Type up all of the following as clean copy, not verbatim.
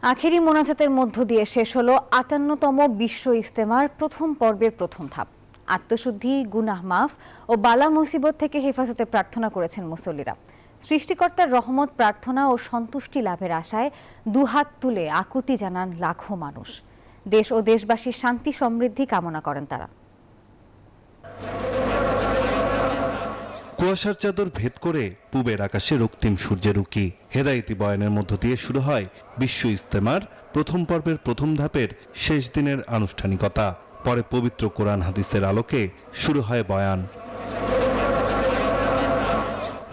আখেরি মোনাজাতের মধ্য দিয়ে শেষ হলো ৫৮তম বিশ্ব ইজতেমার প্রথম পর্বের প্রথম ধাপ। আত্মশুদ্ধি, গুনাহ মাফ ও বালা মুসিবত থেকে হেফাজতে প্রার্থনা করেছেন মুসল্লিরা। সৃষ্টিকর্তার রহমত প্রার্থনা ও সন্তুষ্টি লাভের আশায় দুহাত তুলে আকুতি জানান লাখো মানুষ। দেশ ও দেশবাসীর শান্তি সমৃদ্ধি কামনা করেন তারা। কুয়াশার চাদর ভেদ করে পূবের আকাশে রক্তিম সূর্যের উকি। হেদায়েতি বয়ানের মধ্য দিয়ে শুরু হয় বিশ্ব ইজতেমার প্রথম পর্বের প্রথম ধাপের শেষ দিনের আনুষ্ঠানিকতা। পরে পবিত্র কোরআন হাদিসের আলোকে শুরু হয় বয়ান।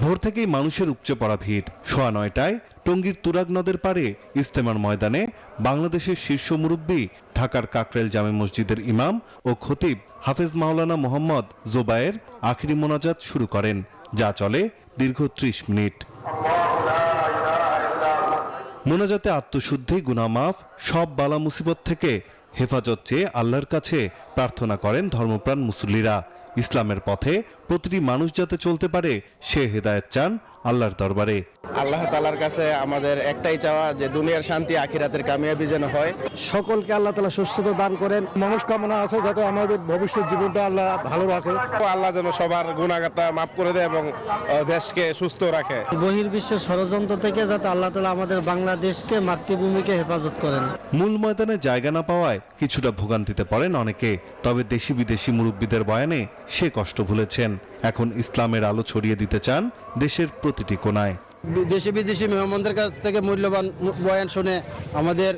ভোর থেকেই মানুষের উপচে পড়া ভিড়। ৯:৩০টায় টঙ্গীর তুরাগ নদের পাড়ে ইজতেমার ময়দানে বাংলাদেশের শীর্ষ মুরব্বী, ঢাকার কাকরাইল জামে মসজিদের ইমাম ও খতিব হাফেজ মাওলানা মোহাম্মদ জোবায়ের আখেরি মোনাজাত শুরু করেন, যা চলে দীর্ঘ ৩০ মিনিট। মোনাজাতে আত্মশুদ্ধি, গুনাহ মাফ, সব বালা মুসিবত থেকে হেফাজত চেয়ে আল্লাহর কাছে প্রার্থনা করেন ধর্মপ্রাণ মুসল্লিরা। ইসলামের পথে প্রতিটি মানুষ যাতে চলতে পারে সে হেদায়েত চান আল্লাহর দরবারে। আল্লাহ তাআলার কাছে আমাদের একটাই চাওয়া যে দুনিয়ার শান্তি, আখিরাতের কামিয়াবি যেন হয়। সকলকে আল্লাহ তাআলা সুস্থতা দান করেন। মনস্কামনা আছে যাতে আমাদের ভবিষ্যৎ জীবনটা আল্লাহ ভালো রাখে। আল্লাহ যেন সবার গুনাহগাতা মাফ করে দেয় এবং দেশকে সুস্থ রাখে। বহির্বিশ্বের ষড়যন্ত্র থেকে যাতে আল্লাহ তাআলা আমাদের বাংলাদেশকে, মাতৃভূমিকে হেফাজত করেন। মূল ময়দানে জায়গা না পাওয়ায় কিছুটা ভোগান্তিতে পড়েন অনেকে। তবে দেশি বিদেশি মুরব্বীদের বয়ানে সে কষ্ট ভুলেছেন। এখন ইসলামের আলো ছড়িয়ে দিতে চান দেশের প্রতিটি কোণায়। দেশি বিদেশি মেহমানদের কাছ থেকে মূল্যবান বয়ান শুনে আমাদের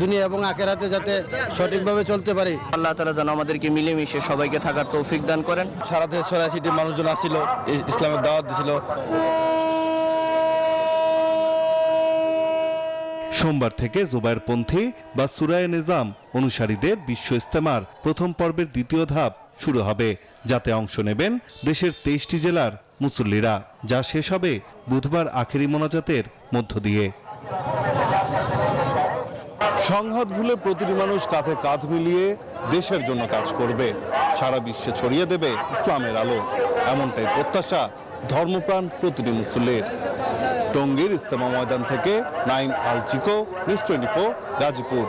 দুনিয়া এবং আখিরাতে যাতে সঠিকভাবে চলতে পারি। আল্লাহ তাআলা যেন আমাদেরকে মিলেমিশে সবাইকে থাকার তৌফিক দান করেন। সারা দেশ ৮৬টি মানুষজন আসছিল, ইসলামের দাওয়াত দিছিল। সোমবার থেকে জুবায়েরপন্থী বা সূরায়ে নিজাম অনুসারীদের বিশ্ব ইজতেমার প্রথম পর্বের দ্বিতীয় ধাপ শুরু হবে, যাতে অংশ নেবেন দেশের ২৩টি জেলার মুসল্লিরা, যা শেষ হবে বুধবার আখেরি মোনাজাতের মধ্য দিয়ে। সংঘাত ভুলে প্রতিটি মানুষ কাঁধে কাঁধ মিলিয়ে দেশের জন্য কাজ করবে, সারা বিশ্বে ছড়িয়ে দেবে ইসলামের আলো, এমনটাই প্রত্যাশা ধর্মপ্রাণ প্রতিটি মুসল্লির। টঙ্গীর ইজতেমা ময়দান থেকে নাইম আল চিকো, নিউজ 24, গাজীপুর।